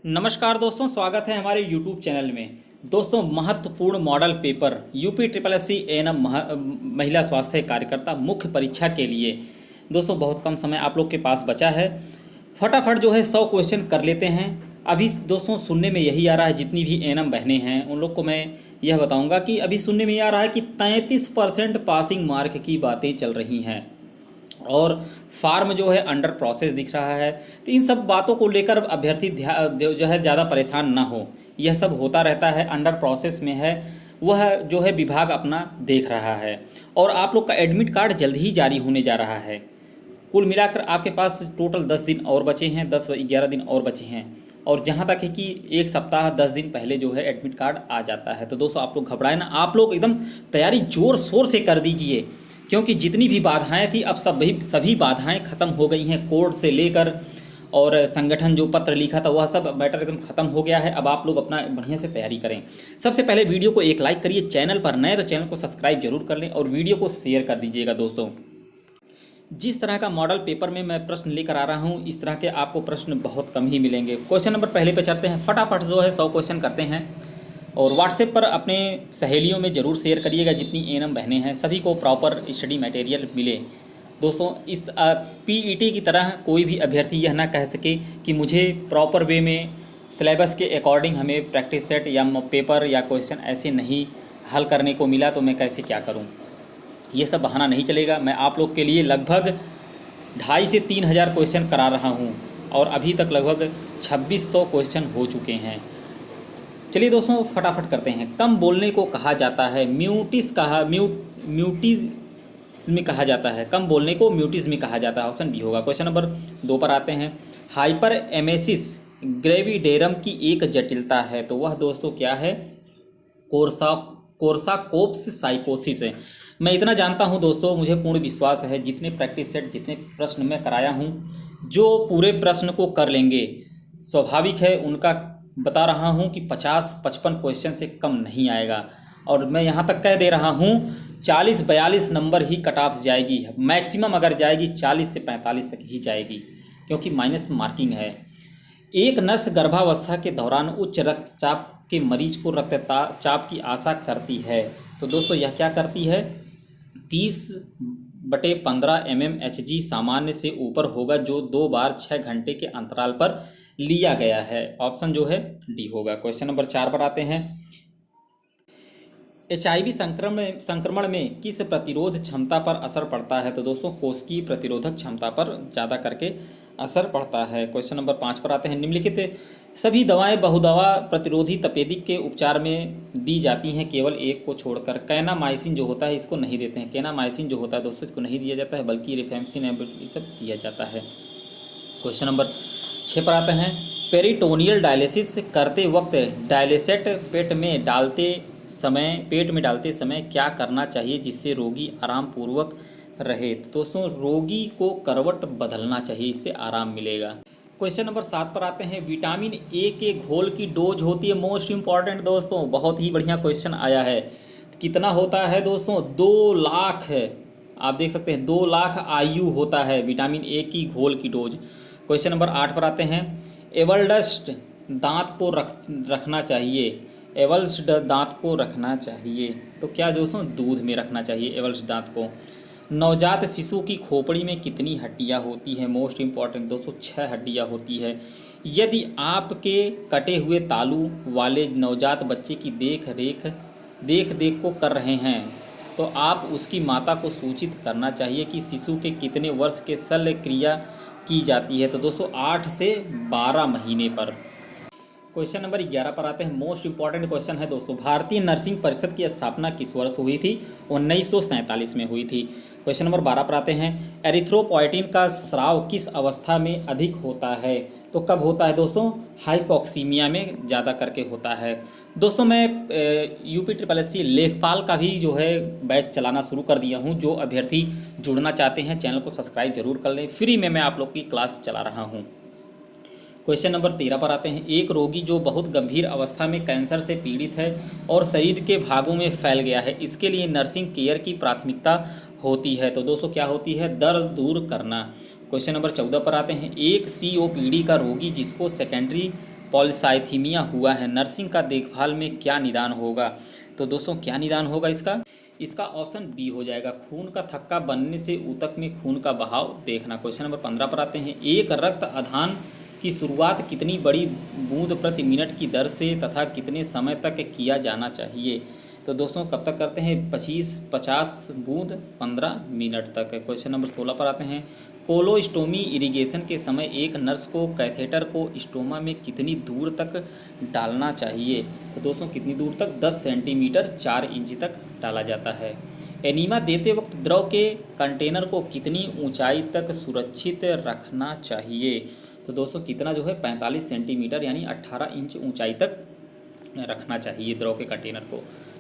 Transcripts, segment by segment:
नमस्कार दोस्तों, स्वागत है हमारे YouTube चैनल में। दोस्तों, महत्वपूर्ण model paper UP triple S C ANM महिला स्वास्थ्य कार्यकर्ता मुख्य परीक्षा के लिए दोस्तों बहुत कम समय आप लोग के पास बचा है। फटाफट जो है 100 क्वेश्चन कर लेते हैं। अभी दोस्तों सुनने में यही आ रहा है, जितनी भी एएनएम बहनें हैं उन लोग को मैं यह बताऊंगा कि अभी सुनने में आ रहा है कि 33% पासिंग मार्क की बातें चल रही हैं और फार्म जो है अंडर प्रोसेस दिख रहा है। तो इन सब बातों को लेकर अभ्यर्थी जो है ज़्यादा परेशान ना हो। यह सब होता रहता है, अंडर प्रोसेस में है, वह जो है विभाग अपना देख रहा है। और आप लोग का एडमिट कार्ड जल्द ही जारी होने जा रहा है। कुल मिलाकर आपके पास टोटल 10 दिन और बचे हैं, 10-11 दिन और बचे हैं। और जहाँ तक है कि एक सप्ताह 10 दिन पहले जो है एडमिट कार्ड आ जाता है। तो दोस्तों आप लोग घबराएं ना, आप लोग एकदम तैयारी जोर शोर से कर दीजिए, क्योंकि जितनी भी बाधाएं थी अब सभी बाधाएं खत्म हो गई हैं। कोर्ट से लेकर और संगठन जो पत्र लिखा था वह सब मैटर एकदम खत्म हो गया है। अब आप लोग अपना बढ़िया से तैयारी करें। सबसे पहले वीडियो को एक लाइक करिए, चैनल पर नए तो चैनल को सब्सक्राइब जरूर कर लें और वीडियो को शेयर कर दीजिएगा। दोस्तों, जिस तरह का मॉडल पेपर में मैं प्रश्न लेकर आ रहा हूँ, इस तरह के आपको प्रश्न बहुत कम ही मिलेंगे। क्वेश्चन नंबर पहले पे चलते हैं। फटाफट जो है 100 क्वेश्चन करते हैं और व्हाट्सएप पर अपने सहेलियों में ज़रूर शेयर करिएगा। जितनी एएनएम बहनें हैं सभी को प्रॉपर स्टडी मटेरियल मिले। दोस्तों, इस पीईटी की तरह कोई भी अभ्यर्थी यह ना कह सके कि मुझे प्रॉपर वे में सिलेबस के अकॉर्डिंग हमें प्रैक्टिस सेट या पेपर या क्वेश्चन ऐसे नहीं हल करने को मिला तो मैं कैसे क्या करूं। ये सब बहाना नहीं चलेगा। मैं आप लोग के लिए लगभग 2,500 से 3,000 क्वेश्चन करा रहा हूं और अभी तक लगभग 2,600 क्वेश्चन हो चुके हैं। चलिए दोस्तों फटाफट करते हैं। कम बोलने को कहा जाता है म्यूटिज्म कहा जाता है। कम बोलने को म्यूटिज्म कहा जाता है। ऑप्शन बी होगा। क्वेश्चन नंबर 2 पर आते हैं। हाइपर एमेसिस ग्रेविडेरम की एक जटिलता है, तो वह दोस्तों क्या है? कोर्साकोप्स साइकोसिस है। मैं इतना जानता हूं दोस्तों, मुझे पूर्ण विश्वास है जितने प्रैक्टिस सेट जितने प्रश्न मैं कराया हूं, जो पूरे प्रश्न को कर लेंगे, स्वाभाविक है उनका बता रहा हूं कि 50-55 क्वेश्चन से कम नहीं आएगा। और मैं यहां तक कह दे रहा हूं 40-42 नंबर ही कट ऑफ जाएगी। मैक्सिमम अगर जाएगी 40 से 45 तक ही जाएगी, क्योंकि माइनस मार्किंग है। एक नर्स गर्भावस्था के दौरान उच्च रक्तचाप के मरीज को रक्तचाप की आशा करती है, तो दोस्तों यह क्या करती है? 30/15 mmHg सामान्य से ऊपर होगा, जो 2 बार 6 घंटे के अंतराल पर लिया गया है। ऑप्शन जो है डी होगा। क्वेश्चन नंबर 4 पर आते हैं। HIV संक्रमण में किस प्रतिरोध क्षमता पर असर पड़ता है? तो दोस्तों कोशिकीय प्रतिरोधक क्षमता पर ज़्यादा करके असर पड़ता है। क्वेश्चन नंबर 5 पर आते हैं। निम्नलिखित सभी दवाएं बहुदवा प्रतिरोधी तपेदिक के उपचार में दी जाती हैं, केवल एक को छोड़कर। कैनामाइसिन जो होता है इसको नहीं देते हैं। कैनामाइसिन जो होता है दोस्तों इसको नहीं दिया जाता है, बल्कि रिफेम्सिन ये सब दिया जाता है। क्वेश्चन नंबर 6 पर आते हैं। पेरिटोनियल डायलिसिस करते वक्त डायलिसेट पेट में डालते समय क्या करना चाहिए जिससे रोगी आराम पूर्वक रहे? तो दोस्तों रोगी को करवट बदलना चाहिए, इससे आराम मिलेगा। क्वेश्चन नंबर 7 पर आते हैं। विटामिन ए के घोल की डोज होती है, मोस्ट इंपॉर्टेंट दोस्तों, बहुत ही बढ़िया क्वेश्चन आया है। कितना होता है दोस्तों? 2 लाख है, आप देख सकते हैं 2 लाख IU होता है विटामिन ए की घोल की डोज। क्वेश्चन नंबर 8 पर आते हैं। एवल्डस्ट दांत को रखना चाहिए। एवल्स्ट दांत को रखना चाहिए तो क्या दोस्तों? दूध में रखना चाहिए एवल्स्ट दांत को। नवजात शिशु की खोपड़ी में कितनी हड्डियां होती हैं? मोस्ट इंपॉर्टेंट दोस्तों 6 हड्डियां होती है। यदि आपके कटे हुए तालू वाले नवजात बच्चे की देख देख को कर रहे हैं तो आप उसकी माता को सूचित करना चाहिए कि शिशु के कितने वर्ष के शल्य क्रिया की जाती है? तो दोस्तों 8 से 12 महीने पर। क्वेश्चन नंबर 11 पर आते हैं। मोस्ट इंपॉर्टेंट क्वेश्चन है दोस्तों। भारतीय नर्सिंग परिषद की स्थापना किस वर्ष हुई थी? 1947 में हुई थी। क्वेश्चन नंबर 12 पर आते हैं। एरिथ्रोपॉयटिन का स्राव किस अवस्था में अधिक होता है? तो कब होता है दोस्तों? हाइपोक्सीमिया में ज़्यादा करके होता है। दोस्तों मैं यूपी ट्रिपल एस सी लेखपाल का भी जो है बैच चलाना शुरू कर दिया हूँ। जो अभ्यर्थी जुड़ना चाहते हैं चैनल को सब्सक्राइब जरूर कर लें, फ्री में मैं आप लोग की क्लास चला रहा हूँ। क्वेश्चन नंबर 13 पर आते हैं। एक रोगी जो बहुत गंभीर अवस्था में कैंसर से पीड़ित है और शरीर के भागों में फैल गया है, इसके लिए नर्सिंग केयर की प्राथमिकता होती है, तो दोस्तों क्या होती है? दर्द दूर करना। क्वेश्चन नंबर 14 पर आते हैं। एक COPD का रोगी जिसको सेकेंडरी पॉलीसाइथीमिया हुआ है, नर्सिंग का देखभाल में क्या निदान होगा? तो दोस्तों क्या निदान होगा इसका? इसका ऑप्शन बी हो जाएगा, खून का थक्का बनने से ऊतक में खून का बहाव देखना। क्वेश्चन नंबर 15 पर आते हैं, एक रक्त आधान की शुरुआत कितनी बड़ी बूंद प्रति मिनट की दर से तथा कितने समय तक किया जाना चाहिए? तो दोस्तों कब तक करते हैं? 50 बूंद 15 मिनट तक। क्वेश्चन नंबर 16 पर आते हैं, कोलोस्टोमी इरिगेशन के समय एक नर्स को कैथेटर को स्टोमा में कितनी दूर तक डालना चाहिए? तो दोस्तों कितनी दूर तक? 10 सेंटीमीटर 4 इंच तक डाला जाता है। एनीमा देते वक्त द्रव के कंटेनर को कितनी ऊंचाई तक सुरक्षित रखना चाहिए? तो दोस्तों कितना जो है 45 सेंटीमीटर यानी 18 इंच ऊंचाई तक रखना चाहिए द्रव के कंटेनर को।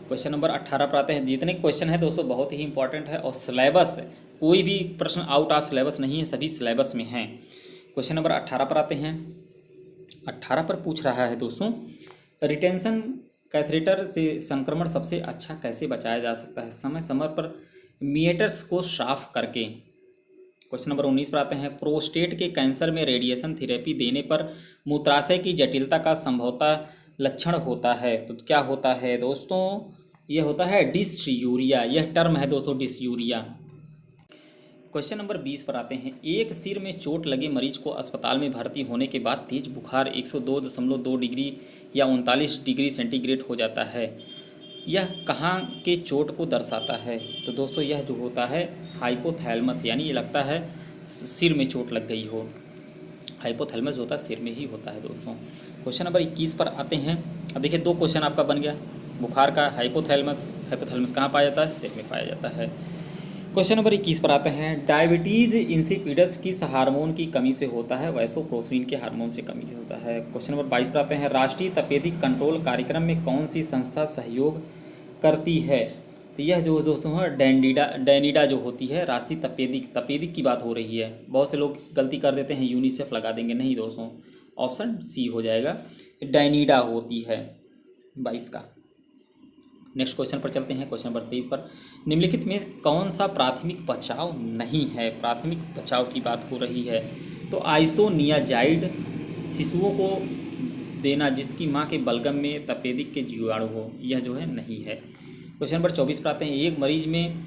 क्वेश्चन नंबर 18 पर आते हैं। जितने क्वेश्चन है दोस्तों बहुत ही इंपॉर्टेंट है और सिलेबस, कोई भी प्रश्न आउट ऑफ सिलेबस नहीं है, सभी सिलेबस में हैं। क्वेश्चन नंबर 18 पर आते हैं। 18 पर पूछ रहा है दोस्तों, रिटेंशन कैथेटर से संक्रमण सबसे अच्छा कैसे बचाया जा सकता है? समय समय पर मीटर्स को साफ करके। क्वेश्चन नंबर 19 पर आते हैं, प्रोस्टेट के कैंसर में रेडिएशन थेरेपी देने पर मूत्राशय की जटिलता का संभवतः लक्षण होता है। तो क्या होता है दोस्तों? यह होता है डिसयूरिया। यह टर्म है दोस्तों डिसयूरिया। क्वेश्चन नंबर 20 पर आते हैं, एक सिर में चोट लगे मरीज को अस्पताल में भर्ती होने के बाद तेज बुखार 102.2 डिग्री या 39 डिग्री सेंटीग्रेड हो जाता है। यह कहाँ के चोट को दर्शाता है? तो दोस्तों यह जो होता है हाइपोथैलेमस, यानी ये लगता है सिर में चोट लग गई हो। हाइपोथैलेमस जो होता है सिर में ही होता है दोस्तों। क्वेश्चन नंबर 21 पर आते हैं। अब देखिए 2 क्वेश्चन आपका बन गया, बुखार का हाइपोथैलेमस। हाइपोथैलेमस कहाँ पाया जाता है? सिर में पाया जाता है। क्वेश्चन नंबर 21 पर आते हैं, डायबिटीज इंसिपिडस किस हार्मोन की कमी से होता है? वैसोप्रेसिन के हार्मोन से कमी से होता है। क्वेश्चन नंबर 22 पर आते हैं, राष्ट्रीय तपेदिक कंट्रोल कार्यक्रम में कौन सी संस्था सहयोग करती है? तो यह जो दोस्तों है डैनिडा जो होती है, राष्ट्रीय तपेदिक की बात हो रही है। बहुत से लोग गलती कर देते हैं, यूनिसेफ लगा देंगे, नहीं दोस्तों, ऑप्शन सी हो जाएगा, डैनिडा होती है 22 का। नेक्स्ट क्वेश्चन पर चलते हैं। क्वेश्चन नंबर 23 पर, निम्नलिखित में कौन सा प्राथमिक बचाव नहीं है? प्राथमिक बचाव की बात हो रही है तो आइसोनियाजाइड शिशुओं को देना जिसकी मां के बलगम में तपेदिक के जीवाणु हो, यह जो है नहीं है। क्वेश्चन नंबर 24 पर आते हैं, एक मरीज में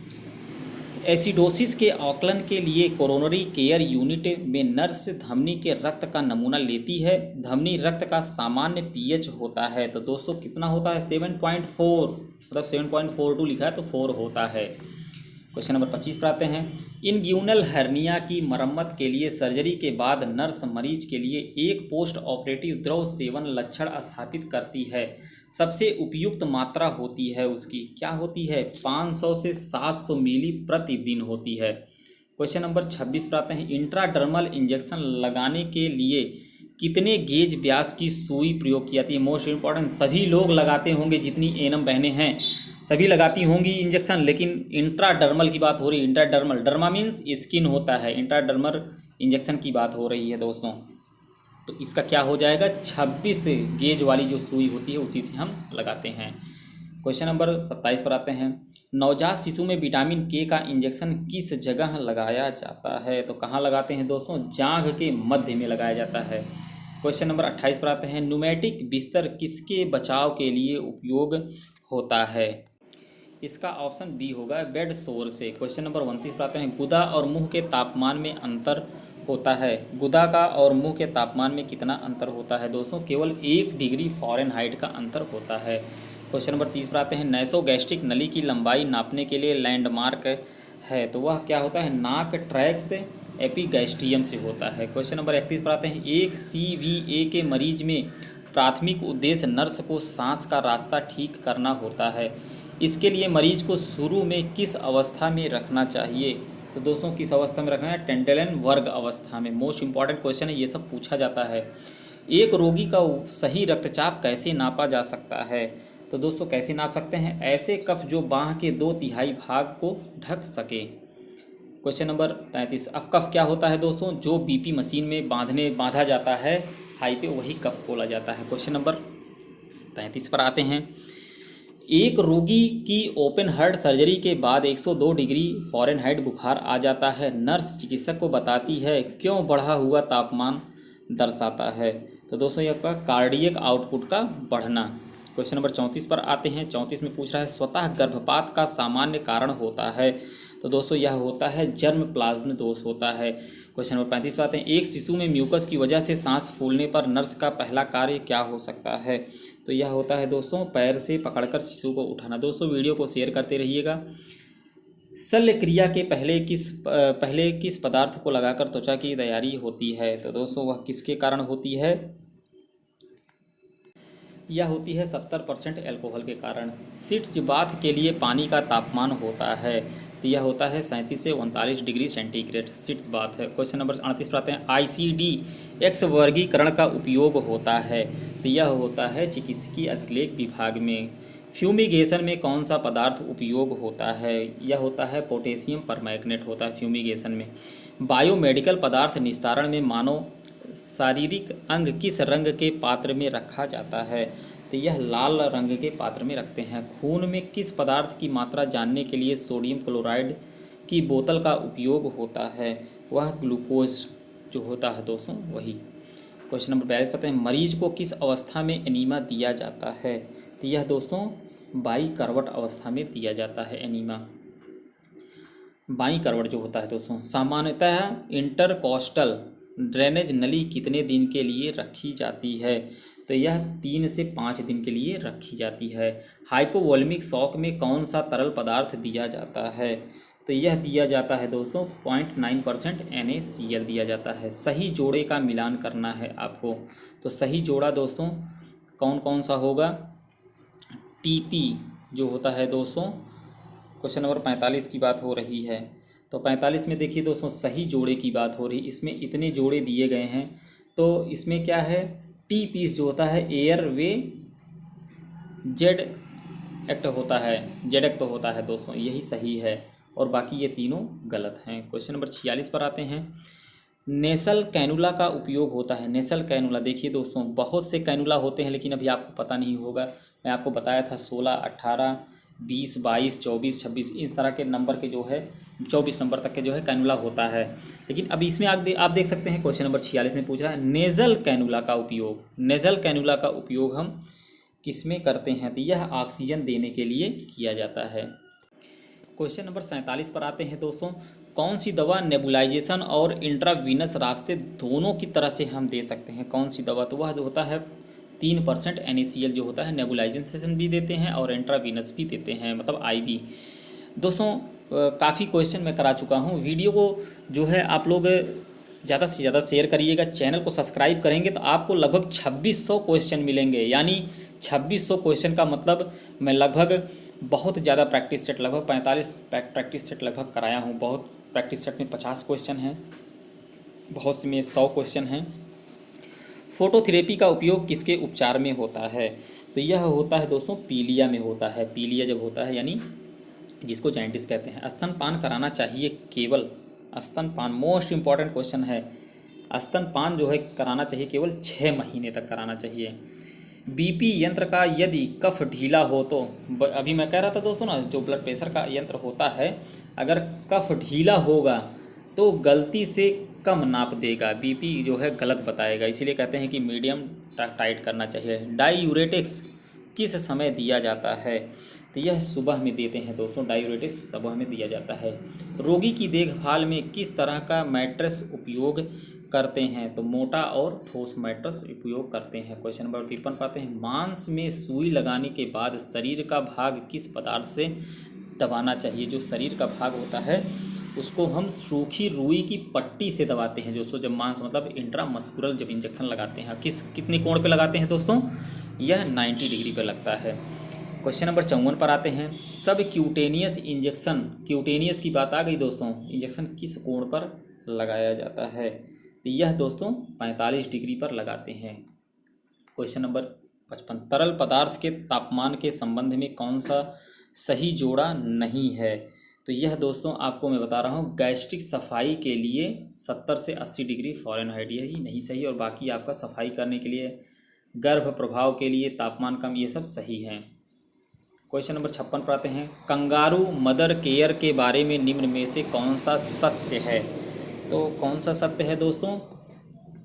एसिडोसिस के आकलन के लिए कोरोनरी केयर यूनिट में नर्स धमनी के रक्त का नमूना लेती है। धमनी रक्त का सामान्य पीएच होता है। तो दोस्तों कितना होता है? 7.4, मतलब 7.42 लिखा है तो 4 होता है। क्वेश्चन नंबर 25 पर आते हैं, इनग्यूनल हर्निया की मरम्मत के लिए सर्जरी के बाद नर्स मरीज के लिए एक पोस्ट ऑपरेटिव द्रव सेवन लक्षण स्थापित करती है। सबसे उपयुक्त मात्रा होती है उसकी, क्या होती है? 500 से 700 मिली प्रतिदिन होती है। क्वेश्चन नंबर 26 पर आते हैं, इंट्राडर्मल इंजेक्शन लगाने के लिए कितने गेज व्यास की सुई प्रयोग की जाती है? मोस्ट इंपॉर्टेंट, सभी लोग लगाते होंगे, जितनी एनम बहनें हैं सभी लगाती होंगी इंजेक्शन, लेकिन इंट्राडर्मल की बात हो रही है। इंट्राडर्मल, डर्मा मीन्स स्किन होता है, इंट्राडर्मल इंजेक्शन की बात हो रही है दोस्तों। तो इसका क्या हो जाएगा? 26 गेज वाली जो सुई होती है उसी से हम लगाते हैं। क्वेश्चन नंबर 27 पर आते हैं, नवजात शिशु में विटामिन के का इंजेक्शन किस जगह लगाया जाता है? तो कहाँ लगाते हैं दोस्तों? जांघ के मध्य में लगाया जाता है। क्वेश्चन नंबर 28 पर आते हैं, न्यूमेटिक बिस्तर किसके बचाव के लिए उपयोग होता है? इसका ऑप्शन बी होगा, बेड सोर से। क्वेश्चन नंबर 29 पर आते हैं, गुदा और मुंह के तापमान में अंतर होता है। गुदा का और मुंह के तापमान में कितना अंतर होता है दोस्तों? केवल 1 डिग्री फ़ारेनहाइट का अंतर होता है। क्वेश्चन नंबर 30 पर आते हैं, नैसोगैस्ट्रिक नली की लंबाई नापने के लिए लैंडमार्क है, तो वह क्या होता है? नाक ट्रैक्स एपिगैस्ट्रियम से होता है। क्वेश्चन नंबर 31 पर आते हैं, एक CVA के मरीज में प्राथमिक उद्देश्य नर्स को सांस का रास्ता ठीक करना होता है। इसके लिए मरीज को शुरू में किस अवस्था में रखना चाहिए? तो दोस्तों किस अवस्था में रखना है? टेंटलन वर्ग अवस्था में। मोस्ट इंपॉर्टेंट क्वेश्चन है, ये सब पूछा जाता है। एक रोगी का सही रक्तचाप कैसे नापा जा सकता है? तो दोस्तों कैसे नाप सकते हैं? ऐसे कफ जो बांह के 2/3 भाग को ढक सके। क्वेश्चन नंबर 33, अब कफ क्या होता है दोस्तों? जो BP मशीन में बांधा जाता है हाई पे, वही कफ बोला जाता है। क्वेश्चन नंबर 33 पर आते हैं, एक रोगी की ओपन हार्ट सर्जरी के बाद 102 डिग्री फ़ारेनहाइट बुखार आ जाता है। नर्स चिकित्सक को बताती है क्यों बढ़ा हुआ तापमान दर्शाता है? तो दोस्तों यह आपका कार्डियक आउटपुट का बढ़ना। क्वेश्चन नंबर 34 पर आते हैं। 34 में पूछ रहा है स्वतः गर्भपात का सामान्य कारण होता है। तो दोस्तों यह होता है जर्म प्लाज्म दोष होता है। क्वेश्चन नंबर 35 पर आते हैं। एक शिशु में म्यूकस की वजह से सांस फूलने पर नर्स का पहला कार्य क्या हो सकता है। तो यह होता है दोस्तों पैर से पकड़कर शिशु को उठाना। दोस्तों वीडियो को शेयर करते रहिएगा। शल्य क्रिया के पहले किस पदार्थ को लगाकर त्वचा की तैयारी होती है। तो दोस्तों वह किसके कारण होती है। यह होती है 70% अल्कोहल के कारण। सिट्ज बाथ के लिए पानी का तापमान होता है। तो यह होता है 37 से 39 डिग्री सेंटीग्रेड सिट्ज बाथ है। क्वेश्चन नंबर 38 पर आते हैं। ICD-X वर्गीकरण का उपयोग होता है। तो यह होता है चिकित्सकीय अभिलेख विभाग में। फ्यूमिगेशन में कौन सा पदार्थ उपयोग होता है। यह होता है पोटेशियम परमैंगनेट होता है फ्यूमिगेशन में। बायोमेडिकल पदार्थ निस्तारण में मानव शारीरिक अंग किस रंग के पात्र में रखा जाता है। तो यह लाल रंग के पात्र में रखते हैं। खून में किस पदार्थ की मात्रा जानने के लिए सोडियम क्लोराइड की बोतल का उपयोग होता है। वह ग्लूकोज जो होता है दोस्तों वही। क्वेश्चन नंबर 42 पता है। मरीज को किस अवस्था में एनीमा दिया जाता है। तो यह दोस्तों बाई करवट अवस्था में दिया जाता है एनीमा। बाई करवट जो होता है दोस्तों। सामान्यतः इंटरकॉस्टल ड्रेनेज नली कितने दिन के लिए रखी जाती है। तो यह 3 से 5 दिन के लिए रखी जाती है। हाइपोवोल्मिक शॉक में कौन सा तरल पदार्थ दिया जाता है। तो यह दिया जाता है दोस्तों 0.9% NaCl दिया जाता है। सही जोड़े का मिलान करना है आपको। तो सही जोड़ा दोस्तों कौन कौन सा होगा। TP जो होता है दोस्तों। क्वेश्चन नंबर 45 की बात हो रही है। तो 45 में देखिए दोस्तों सही जोड़े की बात हो रही। इसमें इतने जोड़े दिए गए हैं। तो इसमें क्या है टी पीस जो होता है एयर वे जेड एक्ट होता है। जेड एक्ट तो होता है दोस्तों यही सही है और बाकी ये तीनों गलत हैं। क्वेश्चन नंबर 46 पर आते हैं। नेसल कैनुला का उपयोग होता है। नेसल कैनुला देखिए दोस्तों बहुत से कैनुला होते हैं लेकिन अभी आपको पता नहीं होगा। मैं आपको बताया था 16, 18, 20, 22, 24, 26 इस तरह के नंबर के जो है 24 नंबर तक के जो है कैनुला होता है। लेकिन अब इसमें आप देख सकते हैं क्वेश्चन नंबर 46 में पूछ रहा है नेज़ल कैनुला का उपयोग। नेज़ल कैनुला का उपयोग हम किस में करते हैं। तो यह ऑक्सीजन देने के लिए किया जाता है। क्वेश्चन नंबर 47 पर आते हैं दोस्तों। कौन सी दवा नेबुलाइजेशन और इंट्रावीनस रास्ते दोनों की तरह से हम दे सकते हैं। कौन सी दवा। तो वह जो होता है 3% NaCl जो होता है नेबुलाइजेशन भी देते हैं और इंट्रावीनस भी देते हैं मतलब IV। दोस्तों काफ़ी क्वेश्चन मैं करा चुका हूँ। वीडियो को जो है आप लोग ज़्यादा से ज़्यादा शेयर करिएगा। चैनल को सब्सक्राइब करेंगे तो आपको लगभग 2600 क्वेश्चन मिलेंगे। यानी 2600 क्वेश्चन का मतलब मैं लगभग बहुत ज़्यादा प्रैक्टिस सेट लगभग 45 प्रैक्टिस सेट लगभग कराया हूँ। बहुत प्रैक्टिस सेट में 50 क्वेश्चन हैं, बहुत से में 100 क्वेश्चन हैं। फोटोथेरेपी का उपयोग किसके उपचार में होता है। तो यह होता है दोस्तों पीलिया में होता है। पीलिया जब होता है यानी जिसको जॉन्डिस कहते हैं। स्तनपान कराना चाहिए केवल। स्तनपान मोस्ट इम्पॉर्टेंट क्वेश्चन है। स्तनपान जो है कराना चाहिए केवल 6 महीने तक कराना चाहिए। BP यंत्र का यदि कफ ढीला हो तो अभी मैं कह रहा था दोस्तों ना जो ब्लड प्रेशर का यंत्र होता है अगर कफ ढीला होगा तो गलती से कम नाप देगा। BP जो है गलत बताएगा। इसीलिए कहते हैं कि मीडियम टाइट करना चाहिए। डायूरेटिक्स किस समय दिया जाता है। तो यह सुबह में देते हैं दोस्तों। डायूरेटिक्स सुबह में दिया जाता है। रोगी की देखभाल में किस तरह का मैट्रेस उपयोग करते हैं। तो मोटा और ठोस मैट्रेस उपयोग करते हैं। क्वेश्चन नंबर 53 पाते हैं। मांस में सुई लगाने के बाद शरीर का भाग किस पदार्थ से दबाना चाहिए। जो शरीर का भाग होता है उसको हम सूखी रुई की पट्टी से दबाते हैं दोस्तों। जब मांस मतलब इंट्रामस्कुलर जब इंजेक्शन लगाते हैं कितने कोण पे लगाते हैं दोस्तों। यह 90 डिग्री पर लगता है। क्वेश्चन नंबर 54 पर आते हैं। सब क्यूटेनियस इंजेक्शन क्यूटेनियस की बात आ गई दोस्तों। इंजेक्शन किस कोण पर लगाया जाता है। तो यह दोस्तों 45 डिग्री पर लगाते हैं। Question number 55। तरल पदार्थ के तापमान के संबंध में कौन सा सही जोड़ा नहीं है। तो यह दोस्तों आपको मैं बता रहा हूँ गैस्ट्रिक सफाई के लिए 70 से 80 डिग्री फ़ारेनहाइट यही नहीं सही और बाकी आपका सफाई करने के लिए गर्भ प्रभाव के लिए तापमान कम ये सब सही हैं। क्वेश्चन नंबर 56 पर आते हैं। कंगारू मदर केयर के बारे में निम्न में से कौन सा सत्य है। तो कौन सा सत्य है दोस्तों।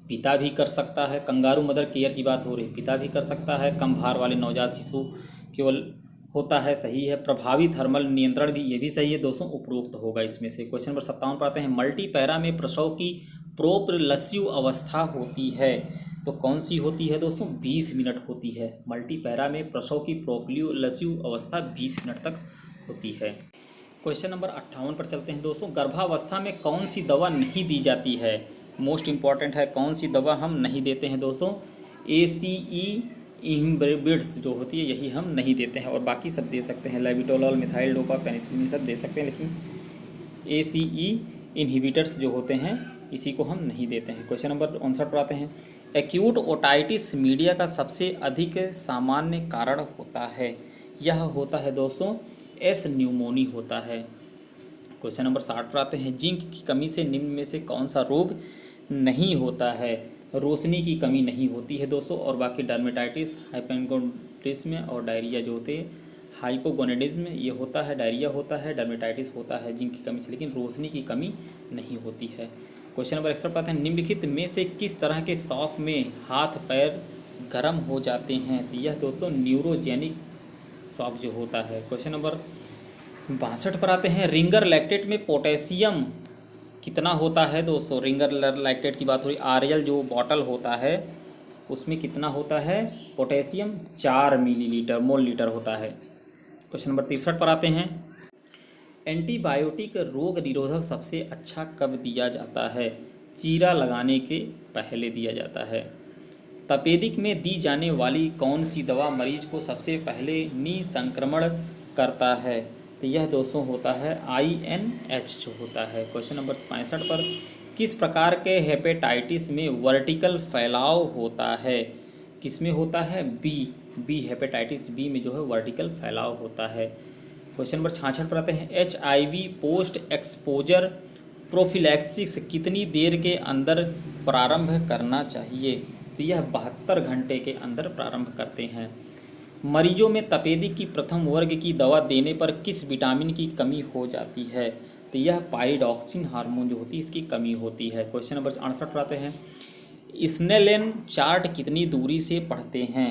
पिता भी कर सकता है। कंगारू मदर केयर की बात हो रही, पिता भी कर सकता है। कम भार वाले नवजात शिशु केवल होता है, सही है। प्रभावी थर्मल नियंत्रण भी, ये भी सही है दोस्तों, उपरोक्त होगा इसमें से। क्वेश्चन नंबर 57 पर आते हैं। मल्टीपैरा में प्रसव की प्रोपलसिव अवस्था होती है, तो कौन सी होती है दोस्तों? 20 मिनट होती है। मल्टीपैरा में प्रसव की प्रोपलसिव अवस्था 20 मिनट तक होती है। क्वेश्चन नंबर 58 पर चलते हैं दोस्तों। गर्भावस्था में कौन सी दवा नहीं दी जाती है? मोस्ट इम्पॉर्टेंट है, कौन सी दवा हम नहीं देते हैं दोस्तों? ACE इनहिबिटर्स जो होती है, यही हम नहीं देते हैं, और बाकी सब दे सकते हैं। लेविटोलॉल, मिथाइल डोपा, पेनिसिलिन, सब दे सकते हैं, लेकिन ACE इनहिबिटर्स जो होते हैं इसी को हम नहीं देते हैं। क्वेश्चन नंबर 59 पर आते हैं। एक्यूट ओटाइटिस मीडिया का सबसे अधिक सामान्य कारण होता है, यह होता है दोस्तों एस न्यूमोनी होता है। क्वेश्चन नंबर 60 पर आते हैं। जिंक की कमी से निम्न में से कौन सा रोग नहीं होता है? रोशनी की कमी नहीं होती है दोस्तों, और बाकी डर्मेटाइटिस, हाइपोगोनेडिज्म और डायरिया जो होते हैं, हाइपोगोनेडिज्म ये होता है, डायरिया होता है, डर्मेटाइटिस होता है जिंक की कमी से, लेकिन रोशनी की कमी नहीं होती है। क्वेश्चन नंबर 61 पर आते हैं। निम्नलिखित में से किस तरह के शॉक में हाथ पैर गर्म हो जाते हैं? तो यह दोस्तों न्यूरोजेनिक शॉक जो होता है। क्वेश्चन नंबर 62 पर आते हैं। रिंगर लैक्टेट में पोटेशियम कितना होता है दोस्तों? रिंगर लैक्टेट की बात हो रही। RL जो बॉटल होता है उसमें कितना होता है पोटेशियम? 4 मिलीलीटर मोल लीटर होता है। क्वेश्चन नंबर 63 पर आते हैं। एंटीबायोटिक रोग निरोधक सबसे अच्छा कब दिया जाता है? चीरा लगाने के पहले दिया जाता है। तपेदिक में दी जाने वाली कौन सी दवा मरीज को सबसे पहले निसंक्रमण करता है? तो यह दोस्तों होता है INH जो होता है। क्वेश्चन नंबर 65 पर। किस प्रकार के हेपेटाइटिस में वर्टिकल फैलाव होता है? किस में होता है? बी हेपेटाइटिस बी में जो है वर्टिकल फैलाव होता है। क्वेश्चन नंबर 66 पर आते हैं। HIV पोस्ट एक्सपोजर प्रोफिलैक्सिस कितनी देर के अंदर प्रारंभ करना चाहिए? तो यह 72 घंटे के अंदर प्रारंभ करते हैं। मरीजों में तपेदिक की प्रथम वर्ग की दवा देने पर किस विटामिन की कमी हो जाती है? तो यह पाइरिडॉक्सिन हार्मोन जो होती है इसकी कमी होती है। क्वेश्चन नंबर 68 पर आते हैं। स्नेलन चार्ट कितनी दूरी से पढ़ते हैं?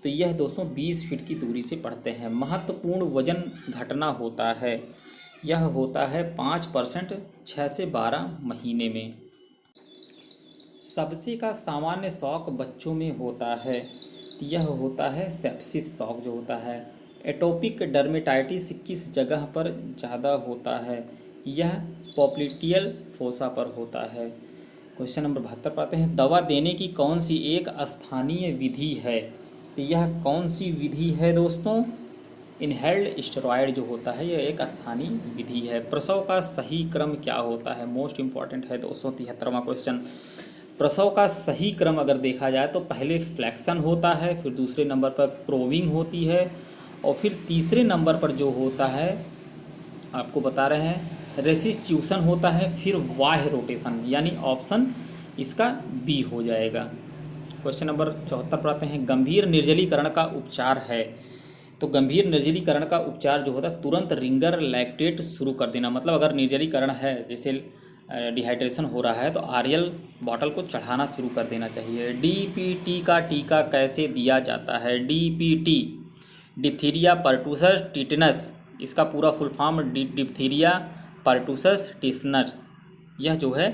तो यह दोस्तों 20 फीट की दूरी से पढ़ते हैं। महत्वपूर्ण वजन घटना होता है, यह होता है 5% 6 से 12 महीने में। सबसे का सामान्य शौक बच्चों में होता है, यह होता है सेप्सिस शॉक जो होता है। एटोपिक डर्मेटाइटिस किस जगह पर ज़्यादा होता है? यह पॉप्लिटियल फोसा पर होता है। क्वेश्चन नंबर 72 पर आते हैं। दवा देने की कौन सी एक स्थानीय विधि है? तो यह कौन सी विधि है दोस्तों? इनहेल्ड स्टेरॉयड जो होता है यह एक स्थानीय विधि है। प्रसव का सही क्रम क्या होता है? मोस्ट इंपॉर्टेंट है दोस्तों 73वां क्वेश्चन। प्रसव का सही क्रम अगर देखा जाए तो पहले फ्लैक्शन होता है, फिर दूसरे नंबर पर क्रोविंग होती है, और फिर तीसरे नंबर पर जो होता है आपको बता रहे हैं रेसिस्ट्यूशन होता है, फिर बाह्य रोटेशन, यानी ऑप्शन इसका बी हो जाएगा। क्वेश्चन नंबर 74 पर आते हैं। गंभीर निर्जलीकरण का उपचार है, तो गंभीर निर्जलीकरण का उपचार जो होता है तुरंत रिंगर लैक्टेट शुरू कर देना। मतलब अगर निर्जलीकरण है, जैसे डिहाइड्रेशन हो रहा है, तो RL बॉटल को चढ़ाना शुरू कर देना चाहिए। DPT का टीका कैसे दिया जाता है? DPT डिप्थीरिया पर्टूसस टिटनस, इसका पूरा फुल फॉर्म डिप्थीरिया पर्टूसस टिटनस, यह जो है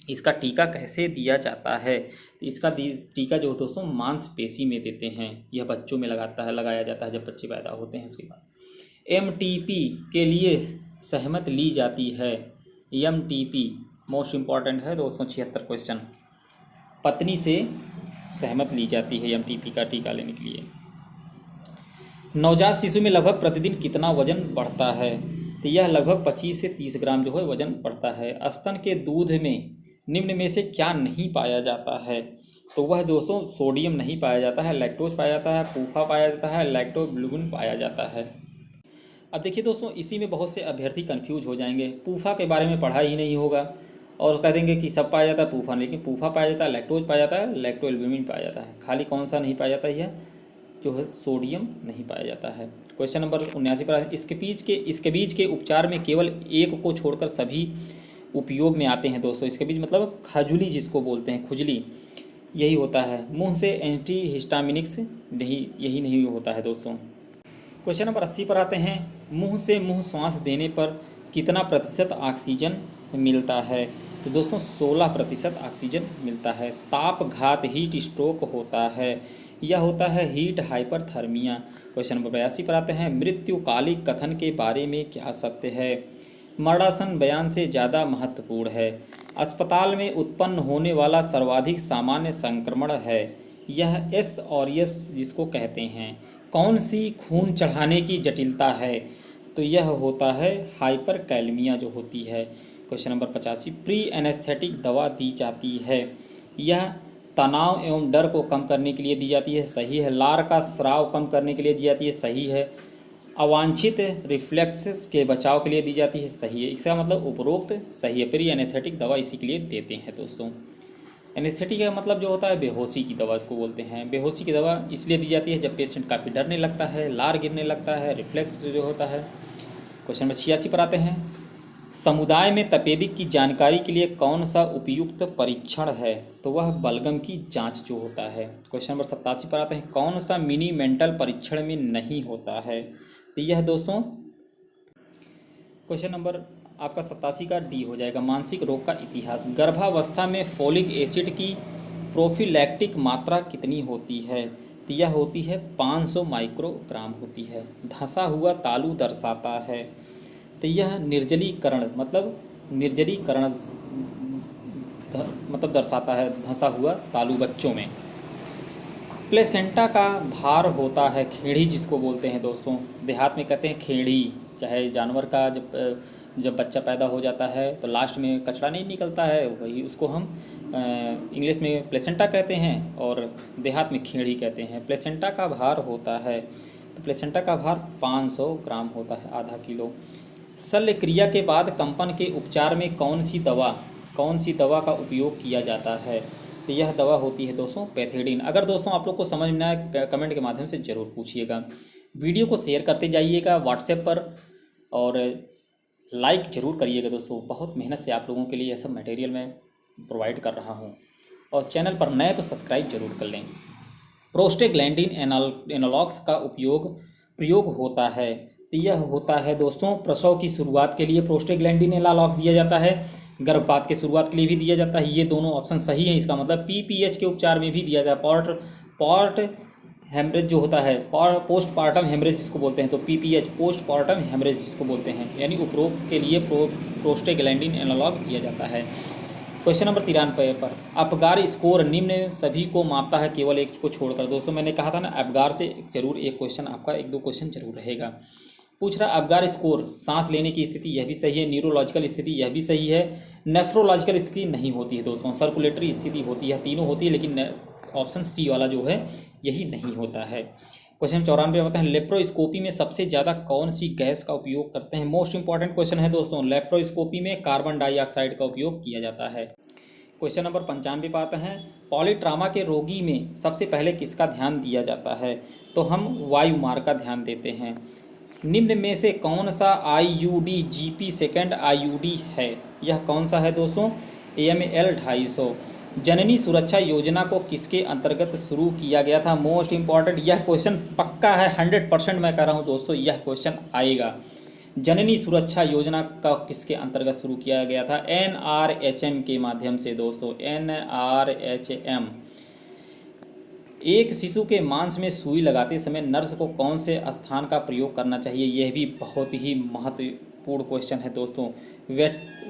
इसका टीका कैसे दिया जाता है? इसका टीका जो दोस्तों मांसपेशी में देते हैं, यह बच्चों में लगाया जाता है जब बच्चे पैदा होते हैं। उसके बाद MTP के लिए सहमत ली जाती है। MTP मोस्ट इम्पॉर्टेंट है 276 क्वेश्चन। पत्नी से सहमत ली जाती है MTP का टीका लेने के लिए। नवजात शिशु में लगभग प्रतिदिन कितना वजन बढ़ता है? तो यह लगभग 25 से 30 ग्राम जो है वजन बढ़ता है। स्तन के दूध में निम्न में से क्या नहीं पाया जाता है? तो वह दोस्तों सोडियम नहीं पाया जाता है, लैक्टोज पाया जाता है, पूफा पाया जाता है, लैक्टोग्लूबिन पाया जाता है। अब देखिए दोस्तों, इसी में बहुत से अभ्यर्थी कंफ्यूज हो जाएंगे। पूफा के बारे में पढ़ा ही नहीं होगा और कह देंगे कि सब पाया जाता है पूफा, लेकिन पूफा पाया जाता है, लैक्टोज पाया जाता है, लैक्टोग्लूबिन पाया जाता है। खाली कौन सा नहीं पाया जाता है? जो है सोडियम नहीं पाया जाता है। क्वेश्चन नंबर 79 पर इसके बीच के उपचार में केवल एक को छोड़कर सभी उपयोग में आते हैं दोस्तों। इसके बीच मतलब खजुली जिसको बोलते हैं, खुजली, यही होता है। मुंह से एंटी हिस्टामिनिक्स नहीं, यही नहीं होता है दोस्तों। क्वेश्चन नंबर 80 पर आते हैं। मुंह से मुंह श्वास देने पर कितना प्रतिशत ऑक्सीजन मिलता है? तो दोस्तों 16% ऑक्सीजन मिलता है। तापघात हीट स्ट्रोक होता है, यह होता है हीट हाइपरथर्मिया। क्वेश्चन नंबर 82 पर आते हैं। मृत्युकालिक कथन के बारे में क्या सत्य है? मरणासन बयान से ज़्यादा महत्वपूर्ण है। अस्पताल में उत्पन्न होने वाला सर्वाधिक सामान्य संक्रमण है, यह एस और एस जिसको कहते हैं। कौन सी खून चढ़ाने की जटिलता है? तो यह होता है हाइपरकैलमिया जो होती है। Question number 85। प्री एनेस्थेटिक दवा दी जाती है, यह तनाव एवं डर को कम करने के लिए दी जाती है, सही है। लार का स्राव कम करने के लिए दी जाती है, सही है। अवांछित रिफ्लेक्सेस के बचाव के लिए दी जाती है, सही है। इसका मतलब उपरोक्त सही है। प्री एनेस्थेटिक दवा इसी के लिए देते हैं दोस्तों। एनेस्थेटिक का मतलब जो होता है बेहोशी की दवा इसको बोलते हैं। बेहोशी की दवा इसलिए दी जाती है जब पेशेंट काफ़ी डरने लगता है, लार गिरने लगता है, रिफ्लेक्स जो होता है। क्वेश्चन नंबर 86 पर आते हैं। समुदाय में तपेदिक की जानकारी के लिए कौन सा उपयुक्त परीक्षण है? तो वह बलगम की जांच जो होता है। क्वेश्चन नंबर 87 पर आते हैं। कौन सा मिनी मेंटल परीक्षण में नहीं होता है? तो यह दोस्तों क्वेश्चन नंबर आपका 87 का डी हो जाएगा, मानसिक रोग का इतिहास। गर्भावस्था में फोलिक एसिड की प्रोफिलैक्टिक मात्रा कितनी होती है? तो यह होती है 500 माइक्रोग्राम होती है। धंसा हुआ तालू दर्शाता है, तो यह निर्जलीकरण मतलब दर्शाता है धंसा हुआ तालू बच्चों में। प्लेसेंटा का भार होता है, खेड़ी जिसको बोलते हैं दोस्तों, देहात में कहते हैं खेड़ी। चाहे जानवर का जब बच्चा पैदा हो जाता है तो लास्ट में कचरा नहीं निकलता है, वही उसको हम इंग्लिश में प्लेसेंटा कहते हैं और देहात में खेड़ी कहते हैं। प्लेसेंटा का भार होता है, तो प्लेसेंटा का भार 500 ग्राम होता है, आधा किलो। शल्य क्रिया के बाद कंपन के उपचार में कौन सी दवा का उपयोग किया जाता है? तो यह दवा होती है दोस्तों पैथिडीन। अगर दोस्तों आप लोग को समझ में आए कमेंट के माध्यम से ज़रूर पूछिएगा। वीडियो को शेयर करते जाइएगा व्हाट्सएप पर और लाइक ज़रूर करिएगा दोस्तों। बहुत मेहनत से आप लोगों के लिए यह सब मटेरियल मैं प्रोवाइड कर रहा हूँ। और चैनल पर नए तो सब्सक्राइब जरूर कर लें। प्रोस्टेग्लैंडिन एनालॉग्स का प्रयोग होता है, तो यह होता है दोस्तों प्रसव की शुरुआत के लिए प्रोस्टेग्लैंडिन एनालॉग दिया जाता है, गर्भपात की शुरुआत के लिए भी दिया जाता है। ये दोनों ऑप्शन सही हैं। इसका मतलब पीपीएच के उपचार में भी दिया जाता है। पॉर्ट हेमरेज जो होता है, पोस्टपार्टम हेमरेज जिसको बोलते हैं, तो पीपीएच पोस्टपार्टम हेमरेज जिसको बोलते हैं, यानी उपरोक्त के लिए प्रोस्टेग्लैंडिन एनालॉग दिया जाता है। क्वेश्चन नंबर 93 पर अपगार स्कोर निम्न सभी को मापता है केवल एक को छोड़कर। दोस्तों मैंने कहा था ना अपगार से जरूर एक क्वेश्चन आपका, एक दो क्वेश्चन जरूर रहेगा। पूछ रहा अपगार स्कोर, सांस लेने की स्थिति यह भी सही है, न्यूरोलॉजिकल स्थिति यह भी सही है, नेफ्रोलॉजिकल स्थिति नहीं होती है दोस्तों, सर्कुलेटरी स्थिति होती है, तीनों होती है, लेकिन ऑप्शन सी वाला जो है यही नहीं होता है। क्वेश्चन 94 बताते हैं लेप्रोस्कोपी में सबसे ज़्यादा कौन सी गैस का उपयोग करते हैं? मोस्ट इंपॉर्टेंट क्वेश्चन है दोस्तों। लेप्रोस्कोपी में कार्बन डाइऑक्साइड का उपयोग किया जाता है। क्वेश्चन नंबर 95 पे आता है पॉलीट्रामा के रोगी में सबसे पहले किसका ध्यान दिया जाता है? तो हम वायुमार का ध्यान देते हैं। निम्न में से कौन सा आईयूडी जीपी सेकेंड आईयूडी है? यह कौन सा है दोस्तों? AML 250। जननी सुरक्षा योजना को किसके अंतर्गत शुरू किया गया था? मोस्ट इंपॉर्टेंट, यह क्वेश्चन पक्का है, 100% मैं कह रहा हूँ दोस्तों यह क्वेश्चन आएगा। जननी सुरक्षा योजना का किसके अंतर्गत शुरू किया गया था? NRHM के माध्यम से दोस्तों, NRHM। एक शिशु के मांस में सुई लगाते समय नर्स को कौन से स्थान का प्रयोग करना चाहिए? यह भी बहुत ही महत्वपूर्ण क्वेश्चन है दोस्तों।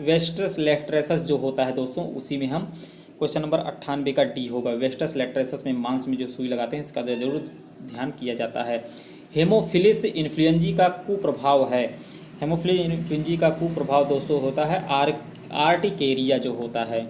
वेस्टस लैक्ट्रेसस जो होता है दोस्तों, उसी में हम क्वेश्चन नंबर 98 का डी होगा। वेस्टस लैक्ट्रेसस में मांस में जो सुई लगाते हैं इसका जरूर ध्यान किया जाता है। हेमोफिलिस इन्फ्लुएंजी का कुप्रभाव है। हेमोफिलिस इन्फ्लुएंजी का कुप्रभाव दोस्तों होता है आर्टिकेरिया जो होता है।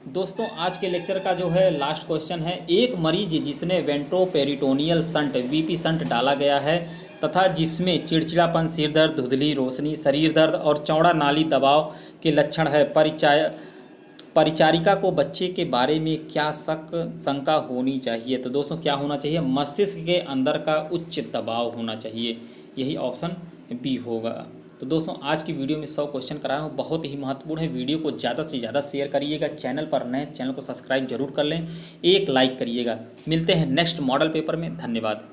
दोस्तों आज के लेक्चर का जो है लास्ट क्वेश्चन है, एक मरीज जिसने वेंट्रोपेरिटोनियल शंट VP शंट डाला गया है तथा जिसमें चिड़चिड़ापन, सिर दर्द, धुंधली रोशनी, शरीर दर्द और चौड़ा नाली दबाव के लक्षण है, परिचारिका को बच्चे के बारे में क्या शंका होनी चाहिए? तो दोस्तों क्या होना चाहिए? मस्तिष्क के अंदर का उच्च दबाव होना चाहिए, यही ऑप्शन बी होगा। तो दोस्तों आज की वीडियो में 100 क्वेश्चन कराया हूँ, बहुत ही महत्वपूर्ण है। वीडियो को ज़्यादा से ज़्यादा शेयर करिएगा। चैनल पर नए चैनल को सब्सक्राइब जरूर कर लें, एक लाइक करिएगा। मिलते हैं नेक्स्ट मॉडल पेपर में। धन्यवाद।